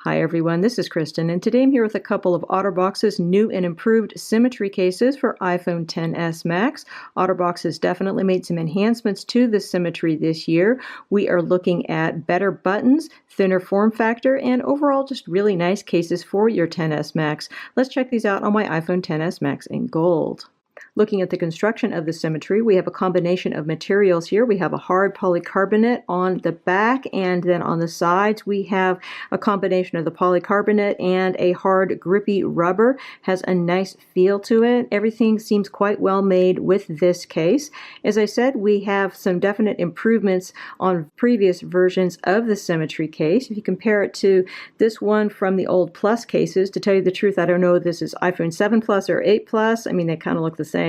Hi everyone, this is Kristen, and today I'm here with a couple of OtterBox's new and improved symmetry cases for iPhone XS Max. OtterBox has definitely made some enhancements to the symmetry this year. We are looking at better buttons, thinner form factor, and overall just really nice cases for your XS Max. Let's check these out on my iPhone XS Max in gold. Looking at the construction of the symmetry, we have a combination of materials here. We have a hard polycarbonate on the back, and then on the sides we have a combination of the polycarbonate and a hard grippy rubber. Has a nice feel to it. Everything seems quite well made with this case. As I said, we have some definite improvements on previous versions of the symmetry case. If you compare it to this one from the old Plus cases, to tell you the truth, I don't know if this is iPhone 7 Plus or 8 Plus. I mean, they kind of look the same.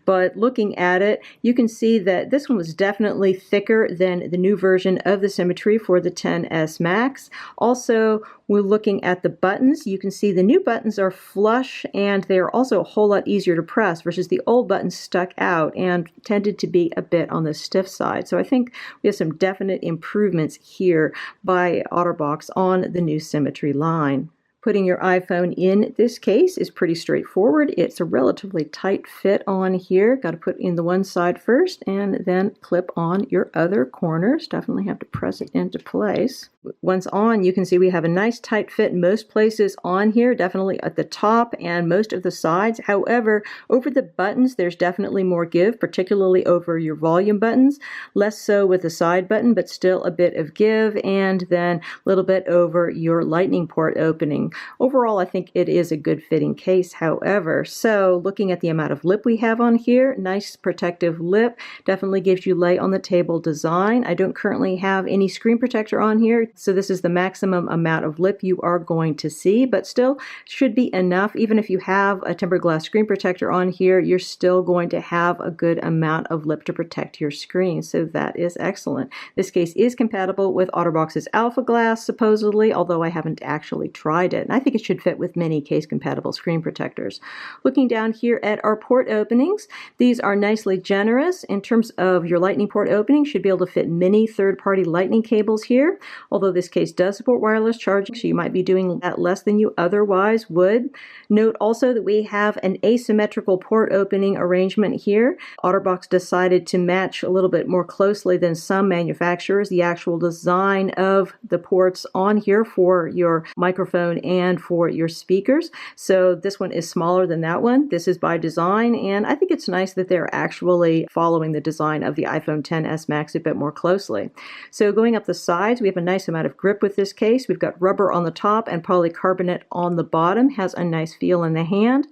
But looking at it, you can see that this one was definitely thicker than the new version of the symmetry for the XS Max. Also, we're looking at the buttons. You can see the new buttons are flush, and they're also a whole lot easier to press versus the old buttons stuck out and tended to be a bit on the stiff side. So I think we have some definite improvements here by OtterBox on the new symmetry line. Putting your iPhone in this case is pretty straightforward. It's a relatively tight fit on here. Got to put in the one side first and then clip on your other corners. Definitely have to press it into place. Once on, you can see we have a nice tight fit in most places on here, definitely at the top and most of the sides. However, over the buttons, there's definitely more give, particularly over your volume buttons. Less so with the side button, but still a bit of give, and then a little bit over your lightning port opening. Overall, I think it is a good fitting case, however. So looking at the amount of lip we have on here, nice protective lip, definitely gives you lay on the table design. I don't currently have any screen protector on here, so this is the maximum amount of lip you are going to see, but still should be enough. Even if you have a tempered glass screen protector on here, you're still going to have a good amount of lip to protect your screen, so that is excellent. This case is compatible with OtterBox's Alpha Glass, supposedly, although I haven't actually tried it. And I think it should fit with many case-compatible screen protectors. Looking down here at our port openings, these are nicely generous. In terms of your lightning port opening, should be able to fit many third-party lightning cables here, although this case does support wireless charging, so you might be doing that less than you otherwise would. Note also that we have an asymmetrical port opening arrangement here. OtterBox decided to match a little bit more closely than some manufacturers the actual design of the ports on here for your microphone and for your speakers. So this one is smaller than that one. This is by design, and I think it's nice that they're actually following the design of the iPhone XS Max a bit more closely. So going up the sides, we have a nice amount of grip with this case. We've got rubber on the top and polycarbonate on the bottom. Has a nice feel in the hand.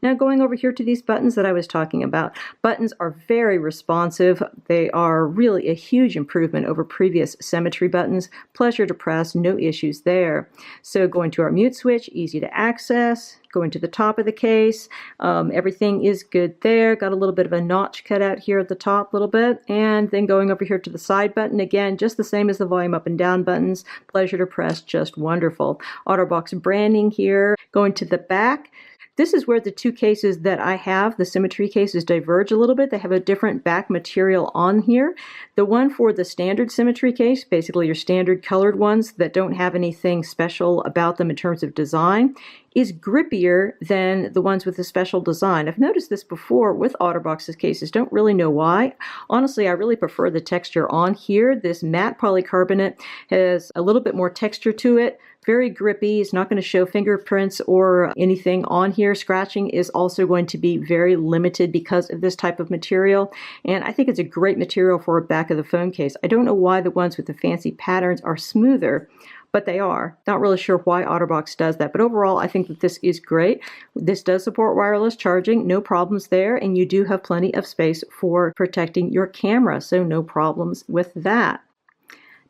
Now going over here to these buttons that I was talking about. Buttons are very responsive. They are really a huge improvement over previous symmetry buttons. Pleasure to press, no issues there. So going to our mute switch, easy to access. Going to the top of the case, everything is good there. Got a little bit of a notch cut out here at the top a little bit. And then going over here to the side button, again, just the same as the volume up and down buttons. Pleasure to press, just wonderful. OtterBox branding here. Going to the back. This is where the two cases that I have, the symmetry cases, diverge a little bit. They have a different back material on here. The one for the standard symmetry case, basically your standard colored ones that don't have anything special about them in terms of design, is grippier than the ones with the special design. I've noticed this before with OtterBox's cases, don't really know why. Honestly, I really prefer the texture on here. This matte polycarbonate has a little bit more texture to it. Very grippy. It's not going to show fingerprints or anything on here. Scratching is also going to be very limited because of this type of material. And I think it's a great material for a back of the phone case. I don't know why the ones with the fancy patterns are smoother, but they are. Not really sure why OtterBox does that, but overall I think that this is great. This does support wireless charging, no problems there, and you do have plenty of space for protecting your camera, so no problems with that.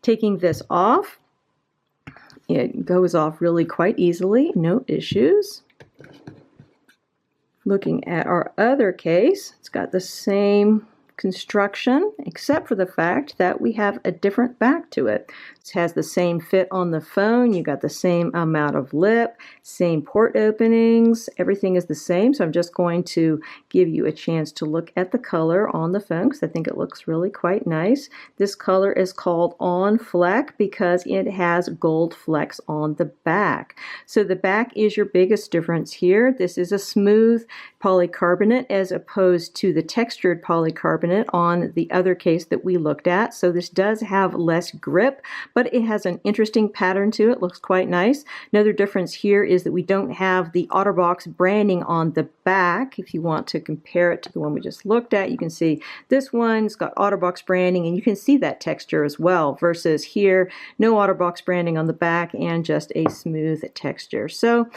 Taking this off, it goes off really quite easily, no issues. Looking at our other case, it's got the same construction, except for the fact that we have a different back to it. It has the same fit on the phone. You got the same amount of lip, same port openings. Everything is the same. So I'm just going to give you a chance to look at the color on the phone because I think it looks really quite nice. This color is called On Fleck because it has gold flecks on the back. So the back is your biggest difference here. This is a smooth polycarbonate as opposed to the textured polycarbonate on the other case that we looked at. So this does have less grip, but it has an interesting pattern to it. Looks quite nice. Another difference here is that we don't have the OtterBox branding on the back. If you want to compare it to the one we just looked at, you can see this one's got OtterBox branding, and you can see that texture as well, versus here, no OtterBox branding on the back and just a smooth texture. So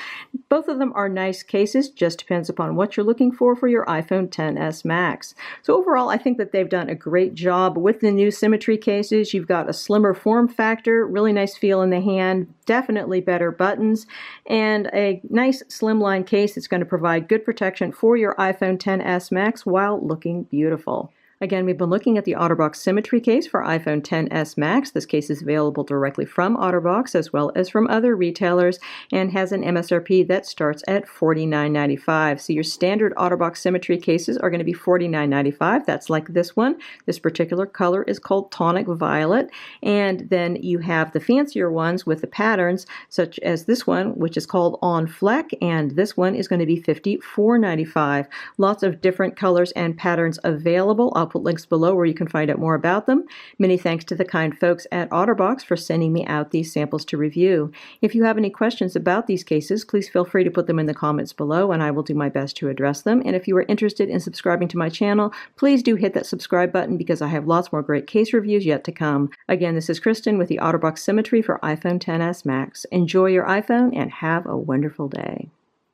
both of them are nice cases, just depends upon what you're looking for your iPhone XS Max. So overall, I think that they've done a great job with the new Symmetry cases. You've got a slimmer form factor, really nice feel in the hand, definitely better buttons, and a nice slimline case that's going to provide good protection for your iPhone XS Max while looking beautiful. Again, we've been looking at the OtterBox Symmetry case for iPhone XS Max. This case is available directly from OtterBox as well as from other retailers and has an MSRP that starts at $49.95. So your standard OtterBox Symmetry cases are going to be $49.95. That's like this one. This particular color is called Tonic Violet. And then you have the fancier ones with the patterns, such as this one, which is called On Fleck, and this one is going to be $54.95. Lots of different colors and patterns available. I'll put links below where you can find out more about them. Many thanks to the kind folks at OtterBox for sending me out these samples to review. If you have any questions about these cases, please feel free to put them in the comments below and I will do my best to address them. And if you are interested in subscribing to my channel, please do hit that subscribe button because I have lots more great case reviews yet to come. Again, this is Kristen with the OtterBox Symmetry for iPhone XS Max. Enjoy your iPhone and have a wonderful day.